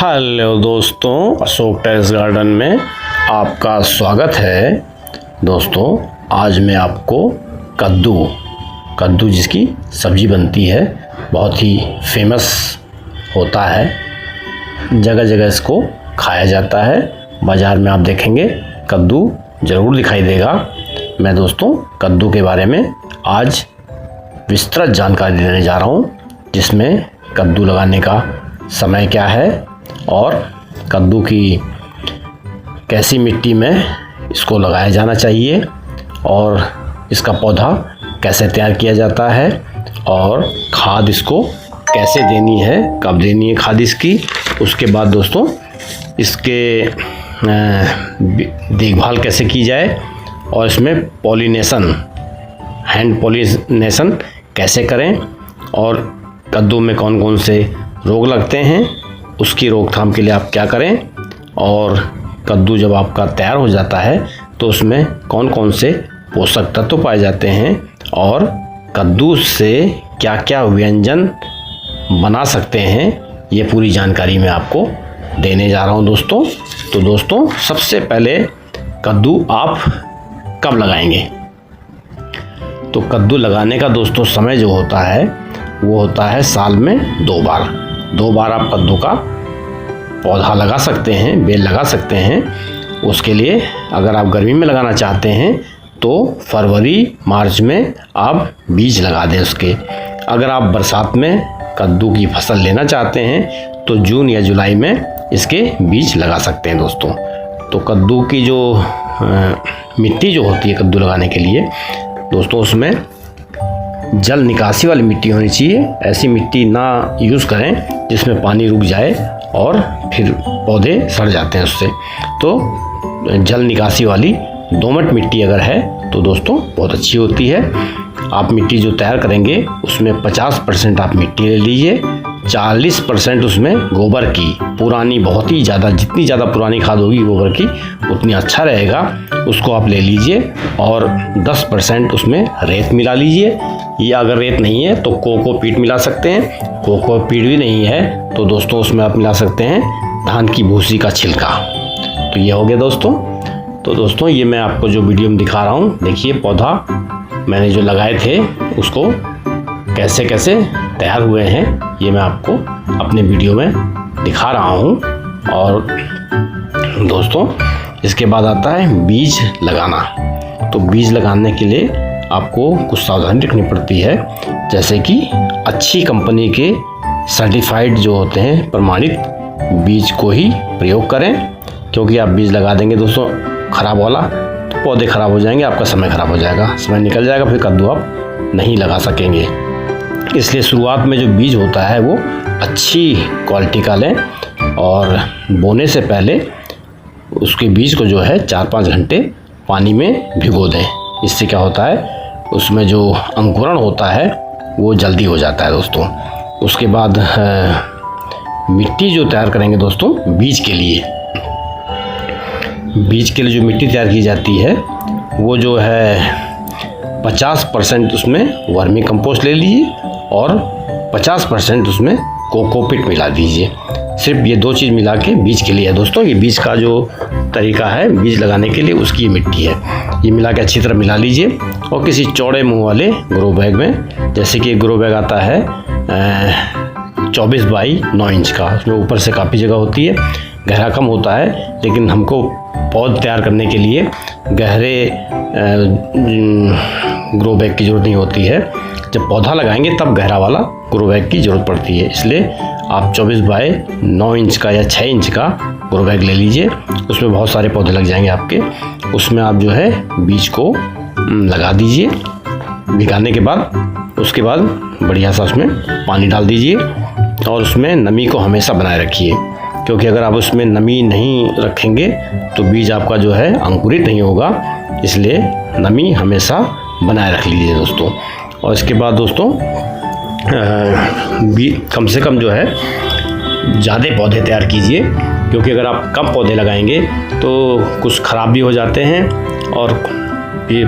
Hello दोस्तों, Ashok terrace garden में आपका स्वागत है। दोस्तों, आज मैं आपको कद्दू जिसकी सब्ज़ी बनती है, बहुत ही फेमस होता है, जगह जगह इसको खाया जाता है। बाज़ार में आप देखेंगे कद्दू ज़रूर दिखाई देगा। मैं दोस्तों कद्दू के बारे में आज विस्तृत जानकारी देने जा रहा हूँ, जिसमें कद्दू लगाने का समय क्या है और कद्दू की कैसी मिट्टी में इसको लगाया जाना चाहिए और इसका पौधा कैसे तैयार किया जाता है और खाद इसको कैसे देनी है, कब देनी है खाद इसकी। उसके बाद दोस्तों इसके देखभाल कैसे की जाए और इसमें हैंड पॉलिनेशन कैसे करें और कद्दू में कौन कौन से रोग लगते हैं, उसकी रोकथाम के लिए आप क्या करें, और कद्दू जब आपका तैयार हो जाता है तो उसमें कौन कौन से पोषक तत्व पाए जाते हैं और कद्दू से क्या क्या व्यंजन बना सकते हैं, ये पूरी जानकारी मैं आपको देने जा रहा हूं दोस्तों। तो दोस्तों, सबसे पहले कद्दू आप कब लगाएंगे? तो कद्दू लगाने का दोस्तों समय जो होता है वो होता है साल में 2 बार आप कद्दू का पौधा लगा सकते हैं, बेल लगा सकते हैं। उसके लिए अगर आप गर्मी में लगाना चाहते हैं तो फरवरी मार्च में आप बीज लगा दें उसके। अगर आप बरसात में कद्दू की फसल लेना चाहते हैं तो जून या जुलाई में इसके बीज लगा सकते हैं दोस्तों। तो कद्दू की जो मिट्टी जो होती है कद्दू लगाने के लिए दोस्तों, उसमें जल निकासी वाली मिट्टी होनी चाहिए। ऐसी मिट्टी ना यूज़ करें जिसमें पानी रुक जाए और फिर पौधे सड़ जाते हैं उससे। तो जल निकासी वाली दोमट मिट्टी अगर है तो दोस्तों बहुत अच्छी होती है। आप मिट्टी जो तैयार करेंगे उसमें 50% आप मिट्टी ले लीजिए, 40% उसमें गोबर की पुरानी, बहुत ही ज़्यादा, जितनी ज़्यादा पुरानी खाद होगी गोबर की उतनी अच्छा रहेगा, उसको आप ले लीजिए, और 10% उसमें रेत मिला लीजिए। या अगर रेत नहीं है तो कोकोपीट मिला सकते हैं। कोकोपीट भी नहीं है तो दोस्तों उसमें आप मिला सकते हैं धान की भूसी का छिलका। तो ये हो गया दोस्तों। तो दोस्तों ये मैं आपको जो वीडियो में दिखा रहा हूँ, देखिए पौधा मैंने जो लगाए थे उसको कैसे कैसे तैयार हुए हैं, ये मैं आपको अपने वीडियो में दिखा रहा हूँ। और दोस्तों इसके बाद आता है बीज लगाना। तो बीज लगाने के लिए आपको कुछ सावधानी रखनी पड़ती है, जैसे कि अच्छी कंपनी के सर्टिफाइड जो होते हैं प्रमाणित बीज को ही प्रयोग करें, क्योंकि आप बीज लगा देंगे दोस्तों ख़राब वाला तो पौधे ख़राब हो जाएंगे, आपका समय ख़राब हो जाएगा, समय निकल जाएगा, फिर कद्दू आप नहीं लगा सकेंगे। इसलिए शुरुआत में जो बीज होता है वो अच्छी क्वालिटी का लें और बोने से पहले उसके बीज को जो है 4-5 घंटे पानी में भिगो दें। इससे क्या होता है, उसमें जो अंकुरण होता है वो जल्दी हो जाता है दोस्तों। उसके बाद मिट्टी जो तैयार करेंगे दोस्तों बीज के लिए जो मिट्टी तैयार की जाती है वो जो है 50% उसमें वर्मी कंपोस्ट ले लीजिए और 50% उसमें कोकोपीट मिला दीजिए। सिर्फ ये 2 चीज़ मिला के बीज के लिए है दोस्तों। ये बीज का जो तरीका है बीज लगाने के लिए, उसकी ये मिट्टी है, ये मिला के अच्छी तरह मिला लीजिए और किसी चौड़े मुंह वाले ग्रो बैग में, जैसे कि ग्रो बैग आता है 24 बाई 9 इंच का, उसमें ऊपर से काफ़ी जगह होती है, गहरा कम होता है, लेकिन हमको पौध तैयार करने के लिए गहरे ग्रो बैग की ज़रूरत नहीं होती है। जब पौधा लगाएंगे तब गहरा वाला ग्रो बैग की ज़रूरत पड़ती है। इसलिए आप 24 बाई 9 इंच का या 6 इंच का ग्रो बैग ले लीजिए, उसमें बहुत सारे पौधे लग जाएंगे आपके। उसमें आप जो है बीज को लगा दीजिए भिगाने के बाद। उसके बाद बढ़िया सा उसमें पानी डाल दीजिए और उसमें नमी को हमेशा बनाए रखिए, क्योंकि अगर आप उसमें नमी नहीं रखेंगे तो बीज आपका जो है अंकुरित नहीं होगा। इसलिए नमी हमेशा बनाए रख लीजिए दोस्तों। और इसके बाद दोस्तों कम से कम जो है ज़्यादा पौधे तैयार कीजिए, क्योंकि अगर आप कम पौधे लगाएंगे तो कुछ ख़राब भी हो जाते हैं और ये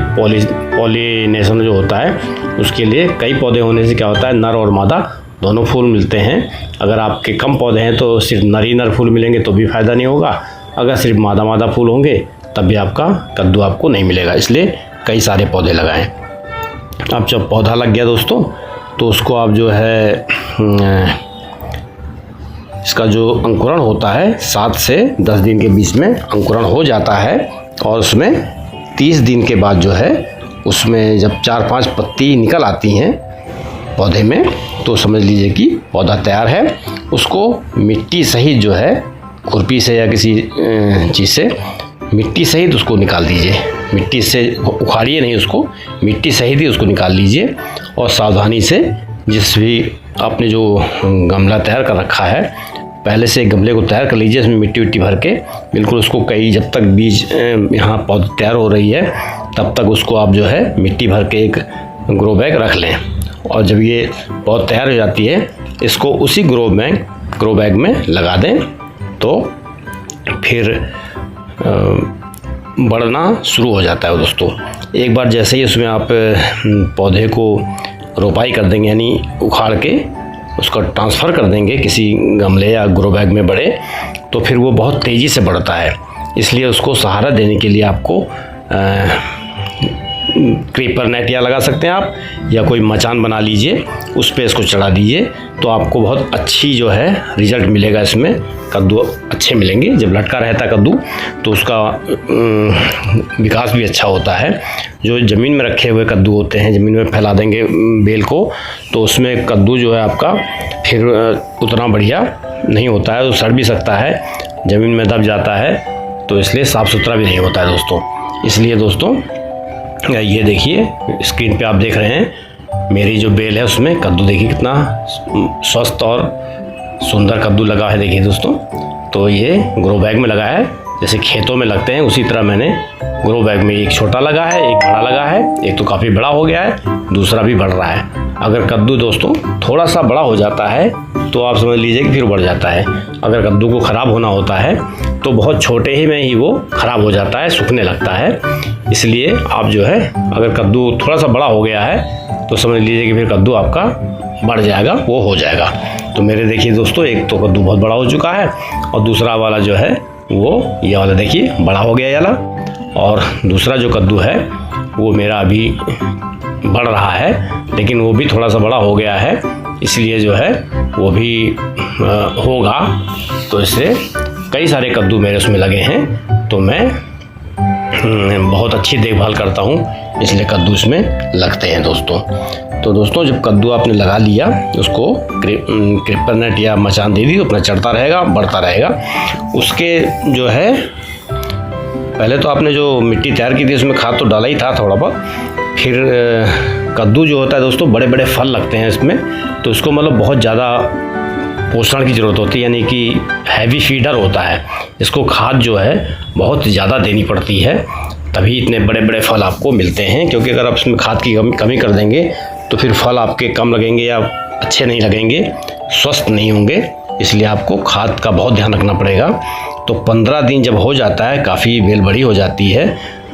पॉलिनेशन जो होता है उसके लिए कई पौधे होने से क्या होता है, नर और मादा दोनों फूल मिलते हैं। अगर आपके कम पौधे हैं तो सिर्फ नर ही नर फूल मिलेंगे तो भी फ़ायदा नहीं होगा। अगर सिर्फ मादा मादा फूल होंगे तब भी आपका कद्दू आपको नहीं मिलेगा। इसलिए कई सारे पौधे लगाएं। अब जब पौधा लग गया दोस्तों तो उसको आप जो है इसका जो अंकुरण होता है 7 से 10 दिन के बीच में अंकुरण हो जाता है और उसमें 30 दिन के बाद जो है उसमें जब 4-5 पत्ती निकल आती हैं पौधे में तो समझ लीजिए कि पौधा तैयार है। उसको मिट्टी सहित जो है खुरपी से या किसी चीज़ से मिट्टी सहित उसको निकाल दीजिए। मिट्टी से उखाड़िए नहीं, उसको मिट्टी सहित ही उसको निकाल लीजिए और सावधानी से जिस भी आपने जो गमला तैयार कर रखा है पहले से गमले को तैयार कर लीजिए, इसमें मिट्टी विट्टी भर के बिल्कुल उसको कई जब तक बीज यहाँ पौधा तैयार हो रही है तब तक उसको आप जो है मिट्टी भर के एक ग्रो बैग रख लें और जब ये पौधा तैयार हो जाती है इसको उसी ग्रो बैग में लगा दें तो फिर बढ़ना शुरू हो जाता है दोस्तों। एक बार जैसे ही उसमें आप पौधे को रोपाई कर देंगे यानी उखाड़ के उसका ट्रांसफ़र कर देंगे किसी गमले या ग्रो बैग में बड़े तो फिर वो बहुत तेज़ी से बढ़ता है। इसलिए उसको सहारा देने के लिए आपको क्रीपर नेट या लगा सकते हैं आप या कोई मचान बना लीजिए, उस पर इसको चढ़ा दीजिए तो आपको बहुत अच्छी जो है रिज़ल्ट मिलेगा। इसमें कद्दू अच्छे मिलेंगे। जब लटका रहता है कद्दू तो उसका विकास भी अच्छा होता है। जो ज़मीन में रखे हुए कद्दू होते हैं ज़मीन में फैला देंगे बेल को तो उसमें कद्दू जो है आपका फिर उतना बढ़िया नहीं होता है, तो सड़ भी सकता है, ज़मीन में दब जाता है तो इसलिए साफ़ सुथरा भी नहीं होता है दोस्तों। इसलिए दोस्तों ये देखिए स्क्रीन पे आप देख रहे हैं मेरी जो बेल है उसमें कद्दू देखिए कितना स्वस्थ और सुंदर कद्दू लगा है। देखिए दोस्तों तो ये ग्रो बैग में लगा है, जैसे खेतों में लगते हैं उसी तरह मैंने ग्रो बैग में एक छोटा लगा है एक बड़ा लगा है। एक तो काफ़ी बड़ा हो गया है, दूसरा भी बढ़ रहा है। अगर कद्दू दोस्तों थोड़ा सा बड़ा हो जाता है तो आप समझ लीजिए कि फिर बढ़ जाता है। अगर कद्दू को ख़राब होना होता है तो बहुत छोटे ही में ही वो ख़राब हो जाता है, सूखने लगता है। इसलिए आप जो है अगर कद्दू थोड़ा सा बड़ा हो गया है तो समझ लीजिए कि फिर कद्दू आपका बढ़ जाएगा, वो हो जाएगा। तो मेरे देखिए दोस्तों एक तो कद्दू बहुत बड़ा हो चुका है और दूसरा वाला जो है वो ये वाला देखिए बड़ा हो गया ये वाला, और दूसरा जो कद्दू है वो मेरा अभी बढ़ रहा है लेकिन वो भी थोड़ा सा बड़ा हो गया है। इसलिए जो है वो भी होगा। तो इससे कई सारे कद्दू मेरे उसमें लगे हैं तो मैं बहुत अच्छी देखभाल करता हूँ, इसलिए कद्दू इसमें लगते हैं दोस्तों। तो दोस्तों जब कद्दू आपने लगा लिया उसको क्रीपर नेट या मचान दे दी तो अपना चढ़ता रहेगा बढ़ता रहेगा। उसके जो है पहले तो आपने जो मिट्टी तैयार की थी उसमें खाद तो डाला ही था थोड़ा बहुत। फिर कद्दू जो होता है दोस्तों बड़े बड़े फल लगते हैं इसमें, तो इसको मतलब बहुत ज़्यादा पोषण की ज़रूरत होती है, यानी कि हैवी फीडर होता है। इसको खाद जो है बहुत ज़्यादा देनी पड़ती है तभी इतने बड़े बड़े फल आपको मिलते हैं। क्योंकि अगर आप इसमें खाद की कमी कर देंगे तो फिर फल आपके कम लगेंगे या अच्छे नहीं लगेंगे, स्वस्थ नहीं होंगे। इसलिए आपको खाद का बहुत ध्यान रखना पड़ेगा। तो 15 दिन जब हो जाता है, काफ़ी बेल बड़ी हो जाती है,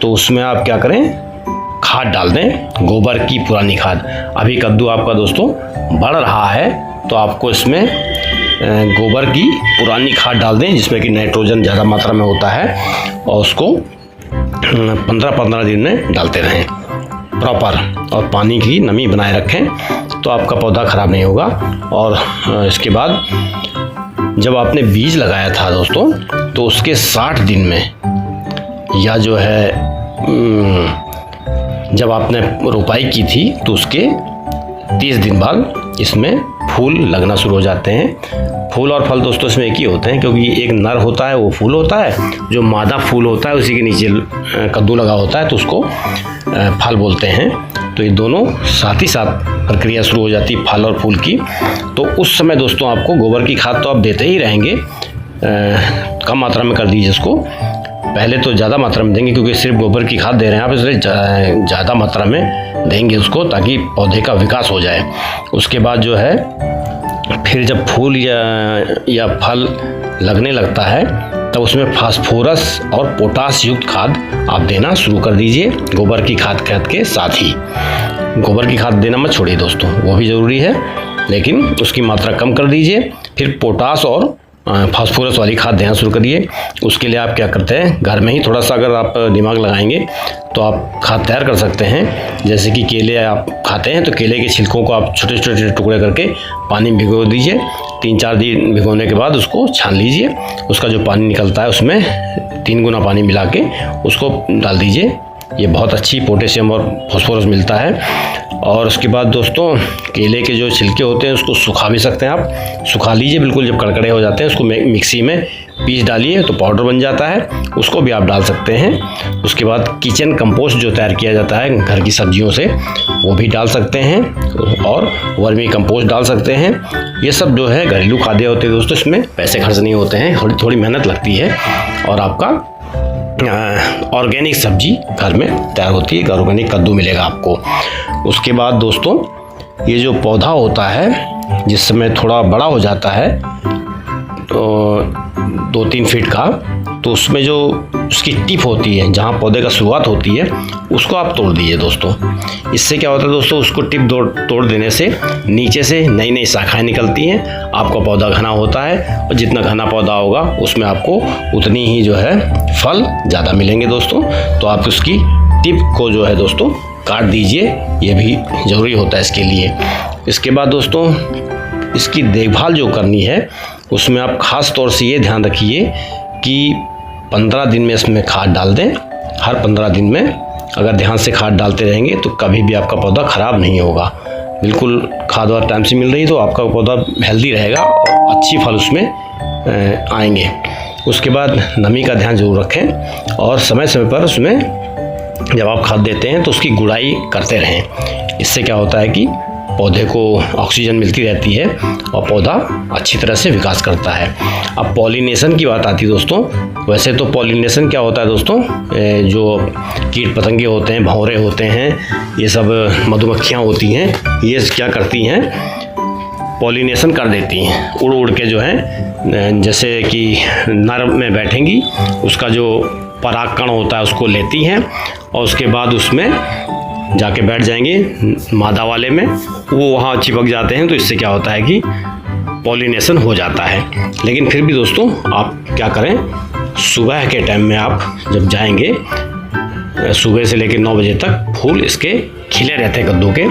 तो उसमें आप क्या करें, खाद डाल दें, गोबर की पुरानी खाद। अभी कद्दू आपका दोस्तों बढ़ रहा है तो आपको इसमें गोबर की पुरानी खाद डाल दें जिसमें कि नाइट्रोजन ज़्यादा मात्रा में होता है, और उसको 15-15 दिन में डालते रहें प्रॉपर, और पानी की नमी बनाए रखें तो आपका पौधा ख़राब नहीं होगा। और इसके बाद जब आपने बीज लगाया था दोस्तों तो उसके 60 दिन में, या जो है जब आपने रोपाई की थी तो उसके 30 दिन बाद इसमें फूल लगना शुरू हो जाते हैं। फूल और फल दोस्तों इसमें एक ही होते हैं, क्योंकि एक नर होता है वो फूल होता है, जो मादा फूल होता है उसी के नीचे कद्दू लगा होता है तो उसको फल बोलते हैं। तो ये दोनों साथ ही साथ प्रक्रिया शुरू हो जाती है फल और फूल की। तो उस समय दोस्तों आपको गोबर की खाद तो आप देते ही रहेंगे, कम मात्रा में कर दीजिए इसको। पहले तो ज़्यादा मात्रा में देंगे क्योंकि सिर्फ गोबर की खाद दे रहे हैं आप, इसलिए ज़्यादा मात्रा में देंगे उसको ताकि पौधे का विकास हो जाए। उसके बाद जो है फिर जब फूल या फल लगने लगता है तब उसमें फास्फोरस और पोटास युक्त खाद आप देना शुरू कर दीजिए, गोबर की खाद के साथ ही। गोबर की खाद देना मत छोड़िए दोस्तों, वो भी ज़रूरी है। लेकिन उसकी मात्रा कम कर दीजिए। फिर पोटास और फास्फोरस वाली खाद देना शुरू करिए। उसके लिए आप क्या करते हैं, घर में ही थोड़ा सा अगर आप दिमाग लगाएंगे तो आप खाद तैयार कर सकते हैं। जैसे कि केले आप खाते हैं तो केले के छिलकों को आप छोटे छोटे टुकड़े करके पानी में भिगो दीजिए। 3-4 दिन भिगोने के बाद उसको छान लीजिए। उसका जो पानी निकलता है उसमें 3 गुना पानी मिला के उसको डाल दीजिए। ये बहुत अच्छी पोटेशियम और फास्फोरस मिलता है। और उसके बाद दोस्तों, केले के जो छिलके होते हैं उसको सुखा भी सकते हैं आप। सुखा लीजिए बिल्कुल, जब कड़कड़े हो जाते हैं उसको मिक्सी में पीस डालिए तो पाउडर बन जाता है, उसको भी आप डाल सकते हैं। उसके बाद किचन कंपोस्ट जो तैयार किया जाता है घर की सब्जियों से, वो भी डाल सकते हैं। और वर्मी कंपोस्ट डाल सकते हैं। ये सब जो है घरेलू खाद्य होते हैं दोस्तों, इसमें पैसे खर्च नहीं होते हैं, थोड़ी मेहनत लगती है और आपका ऑर्गेनिक सब्जी घर में तैयार होती है। ऑर्गेनिक कद्दू मिलेगा आपको। उसके बाद दोस्तों, ये जो पौधा होता है जिस समय थोड़ा बड़ा हो जाता है तो 2-3 फीट का, तो उसमें जो उसकी टिप होती है जहाँ पौधे का शुरुआत होती है उसको आप तोड़ दीजिए दोस्तों। इससे क्या होता है दोस्तों, उसको टिप तोड़ देने से नीचे से नई नई शाखाएं निकलती हैं। आपका पौधा घना होता है और जितना घना पौधा होगा उसमें आपको उतनी ही जो है फल ज़्यादा मिलेंगे दोस्तों। तो आप उसकी टिप को जो है दोस्तों काट दीजिए, ये भी ज़रूरी होता है इसके लिए। इसके बाद दोस्तों, इसकी देखभाल जो करनी है उसमें आप ख़ास तौर से ये ध्यान रखिए कि 15 दिन में इसमें खाद डाल दें। हर 15 दिन में अगर ध्यान से खाद डालते रहेंगे तो कभी भी आपका पौधा ख़राब नहीं होगा। बिल्कुल खाद और टाइम से मिल रही तो आपका पौधा हेल्दी रहेगा और अच्छी फल उसमें आएंगे। उसके बाद नमी का ध्यान जरूर रखें और समय समय पर उसमें जब आप खाद देते हैं तो उसकी गुड़ाई करते रहें। इससे क्या होता है कि पौधे को ऑक्सीजन मिलती रहती है और पौधा अच्छी तरह से विकास करता है। अब पॉलिनेशन की बात आती है दोस्तों। वैसे तो पॉलिनेशन क्या होता है दोस्तों, जो कीट पतंगे होते हैं, भंवरे होते हैं, ये सब मधुमक्खियाँ होती हैं, ये क्या करती हैं, पॉलिनेशन कर देती हैं। उड़ उड़ के जो है, जैसे कि नर में बैठेंगी, उसका जो परागकण होता है उसको लेती हैं और उसके बाद उसमें जाके बैठ जाएंगे मादा वाले में, वो वहाँ चिपक जाते हैं। तो इससे क्या होता है कि पॉलिनेशन हो जाता है। लेकिन फिर भी दोस्तों आप क्या करें, सुबह के टाइम में आप जब जाएंगे, सुबह से लेकर 9 बजे तक फूल इसके खिले रहते हैं कद्दू के,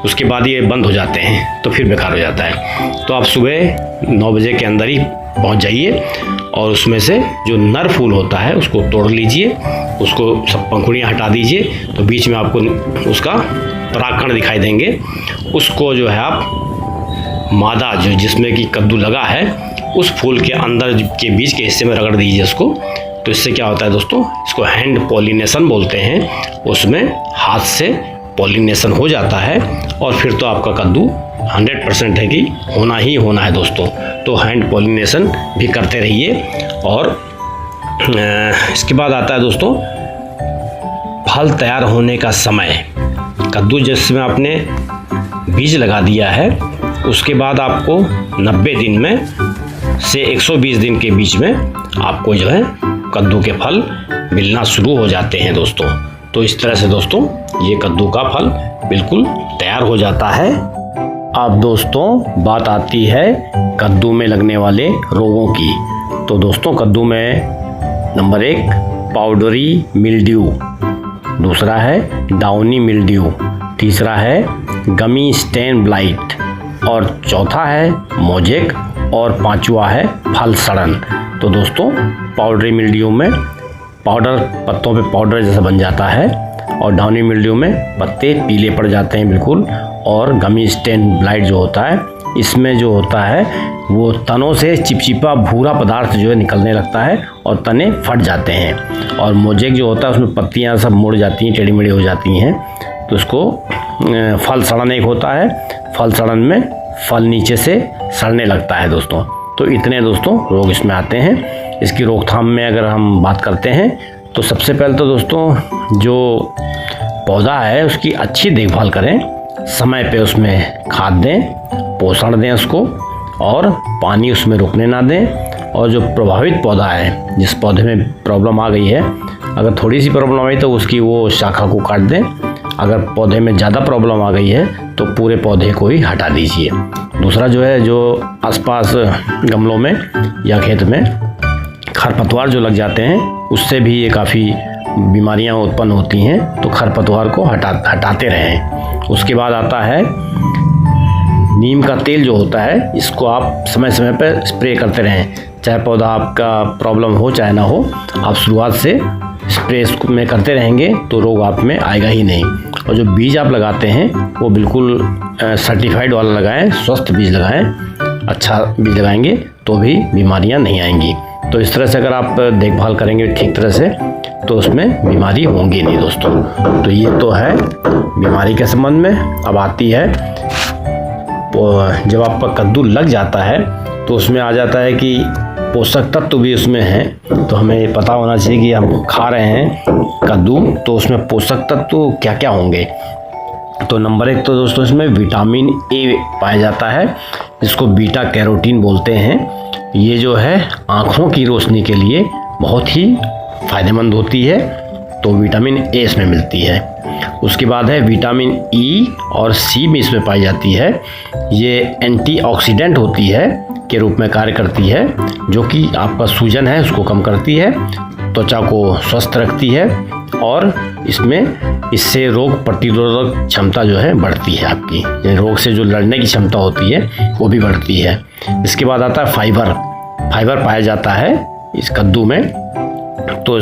उसके बाद ये बंद हो जाते हैं तो फिर बेकार हो जाता है। तो आप सुबह 9 बजे के अंदर ही पहुंच जाइए और उसमें से जो नर फूल होता है उसको तोड़ लीजिए, उसको सब पंखुड़ियाँ हटा दीजिए। तो बीच में आपको उसका परागकण दिखाई देंगे, उसको जो है आप मादा जो जिसमें कि कद्दू लगा है उस फूल के अंदर के बीच के हिस्से में रगड़ दीजिए उसको। तो इससे क्या होता है दोस्तों, इसको हैंड पॉलिनेशन बोलते हैं। उसमें हाथ से पॉलिनेशन हो जाता है और फिर तो आपका कद्दू 100% है कि होना ही होना है दोस्तों। तो हैंड पॉलिनेशन भी करते रहिए। और इसके बाद आता है दोस्तों फल तैयार होने का समय। कद्दू जिसमें आपने बीज लगा दिया है उसके बाद आपको 90 दिन में से 120 दिन के बीच में आपको जो है कद्दू के फल मिलना शुरू हो जाते हैं दोस्तों। तो इस तरह से दोस्तों ये कद्दू का फल बिल्कुल तैयार हो जाता है। अब दोस्तों बात आती है कद्दू में लगने वाले रोगों की। तो दोस्तों कद्दू में नंबर 1 पाउडरी मिल्ड्यू, दूसरा है डाउनी मिल्ड्यू, तीसरा है गमी स्टेन ब्लाइट और चौथा है मोजेक और पांचवा है फल सड़न। तो दोस्तों पाउडरी मिल्ड्यू में पाउडर पत्तों पे पाउडर जैसा बन जाता है और डाउनी मिल्ड्यू में पत्ते पीले पड़ जाते हैं बिल्कुल। और गमी स्टेन ब्लाइट जो होता है इसमें जो होता है वो तनों से चिपचिपा भूरा पदार्थ जो है निकलने लगता है और तने फट जाते हैं। और मोजेक जो होता है उसमें पत्तियां सब मुड़ जाती हैं, टेढ़ी मेढ़ी हो जाती हैं। तो उसको फल सड़न एक होता है। फल सड़न में फल नीचे से सड़ने लगता है दोस्तों। तो इतने दोस्तों रोग इसमें आते हैं। इसकी रोकथाम में अगर हम बात करते हैं तो सबसे पहले तो दोस्तों जो पौधा है उसकी अच्छी देखभाल करें, समय पे उसमें खाद दें, पोषण दें उसको और पानी उसमें रुकने ना दें। और जो प्रभावित पौधा है, जिस पौधे में प्रॉब्लम आ गई है, अगर थोड़ी सी प्रॉब्लम आई तो उसकी वो शाखा को काट दें। अगर पौधे में ज़्यादा प्रॉब्लम आ गई है तो पूरे पौधे को ही हटा दीजिए। दूसरा जो है, जो आसपास गमलों में या खेत में खरपतवार जो लग जाते हैं, उससे भी ये काफ़ी बीमारियां उत्पन्न होती हैं, तो खरपतवार को हटाते रहें। उसके बाद आता है नीम का तेल जो होता है, इसको आप समय समय पर स्प्रे करते रहें। चाहे पौधा आपका प्रॉब्लम हो चाहे ना हो, आप शुरुआत से स्प्रे में करते रहेंगे तो रोग आप में आएगा ही नहीं। और जो बीज आप लगाते हैं वो बिल्कुल सर्टिफाइड वाला लगाएं, स्वस्थ बीज लगाएं। अच्छा बीज लगाएंगे तो भी बीमारियां नहीं आएंगी। तो इस तरह से अगर आप देखभाल करेंगे ठीक तरह से तो उसमें बीमारी होंगी नहीं दोस्तों। तो ये तो है बीमारी के संबंध में। अब आती है जब आपका कद्दू लग जाता है तो उसमें आ जाता है कि पोषक तत्व भी उसमें हैं। तो हमें पता होना चाहिए कि हम खा रहे हैं कद्दू तो उसमें पोषक तत्व क्या क्या होंगे। तो नंबर 1 तो दोस्तों इसमें विटामिन ए पाया जाता है, जिसको बीटा कैरोटीन बोलते हैं। ये जो है आँखों की रोशनी के लिए बहुत ही फ़ायदेमंद होती है, तो विटामिन ए इसमें मिलती है। उसके बाद है विटामिन ई और सी भी इसमें पाई जाती है। ये एंटीऑक्सीडेंट होती है के रूप में कार्य करती है, जो कि आपका सूजन है उसको कम करती है, त्वचा को स्वस्थ रखती है और इससे रोग प्रतिरोधक क्षमता जो है बढ़ती है आपकी, यानी रोग से जो लड़ने की क्षमता होती है वो भी बढ़ती है। इसके बाद आता है फाइबर पाया जाता है इस कद्दू में, तो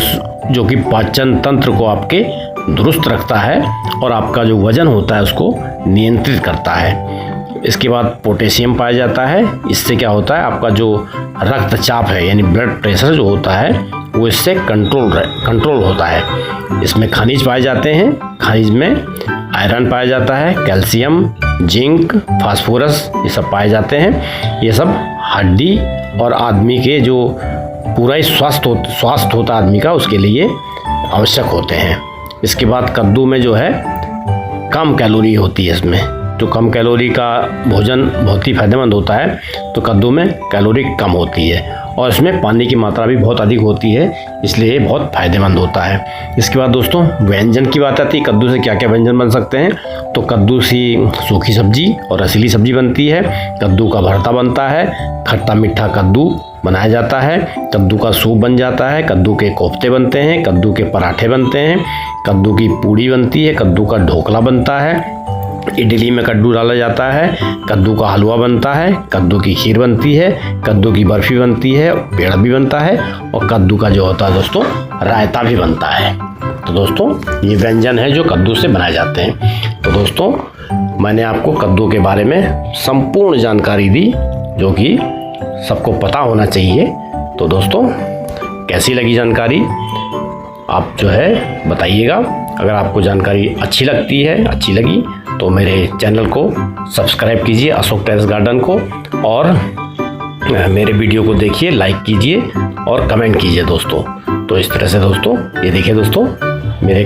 जो कि पाचन तंत्र को आपके दुरुस्त रखता है और आपका जो वजन होता है उसको नियंत्रित करता है। इसके बाद पोटेशियम पाया जाता है। इससे क्या होता है, आपका जो रक्तचाप है यानी ब्लड प्रेशर जो होता है वो इससे कंट्रोल होता है। इसमें खनिज पाए जाते हैं। खनिज में आयरन पाया जाता है, कैल्शियम, जिंक, फास्फोरस, ये सब पाए जाते हैं। ये सब हड्डी और आदमी के जो पूरा ही स्वास्थ्य होता है आदमी का, उसके लिए आवश्यक होते हैं। इसके बाद कद्दू में जो है कम कैलोरी होती है। इसमें जो कम कैलोरी का भोजन बहुत ही फायदेमंद होता है, तो कद्दू में कैलोरी कम होती है और इसमें पानी की मात्रा भी बहुत अधिक होती है, इसलिए ये बहुत फायदेमंद होता है। इसके बाद दोस्तों व्यंजन की बात आती है, कद्दू से क्या क्या व्यंजन बन सकते हैं। तो कद्दू से सूखी सब्जी और रसीली सब्जी बनती है, कद्दू का भरता बनता है, खट्टा मीठा कद्दू बनाया जाता है, कद्दू का सूप बन जाता है, कद्दू के कोफ्ते बनते हैं, कद्दू के पराठे बनते हैं, कद्दू की पूड़ी बनती है, कद्दू का ढोकला बनता है, इडली में कद्दू डाला जाता है, कद्दू का हलवा बनता है, कद्दू की खीर बनती है, कद्दू की बर्फी बनती है, पेड़ा भी बनता है और कद्दू का जो होता है दोस्तों रायता भी बनता है। तो दोस्तों ये व्यंजन है जो कद्दू से बनाए जाते हैं। तो दोस्तों मैंने आपको कद्दू के बारे में संपूर्ण जानकारी दी, जो कि सबको पता होना चाहिए। तो दोस्तों कैसी लगी जानकारी आप जो है बताइएगा। अगर आपको जानकारी अच्छी लगी तो मेरे चैनल को सब्सक्राइब कीजिए, अशोक टेरेस गार्डन को, और मेरे वीडियो को देखिए, लाइक कीजिए और कमेंट कीजिए दोस्तों। तो इस तरह से दोस्तों ये देखिए दोस्तों मेरे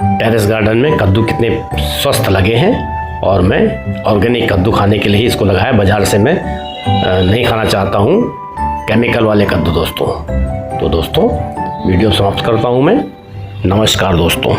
टेरेस गार्डन में कद्दू कितने स्वस्थ लगे हैं, और मैं ऑर्गेनिक कद्दू खाने के लिए इसको लगाया। बाजार से मैं नहीं खाना चाहता हूँ केमिकल वाले कद्दू दोस्तों। तो दोस्तों वीडियो समाप्त करता हूँ मैं। नमस्कार दोस्तों।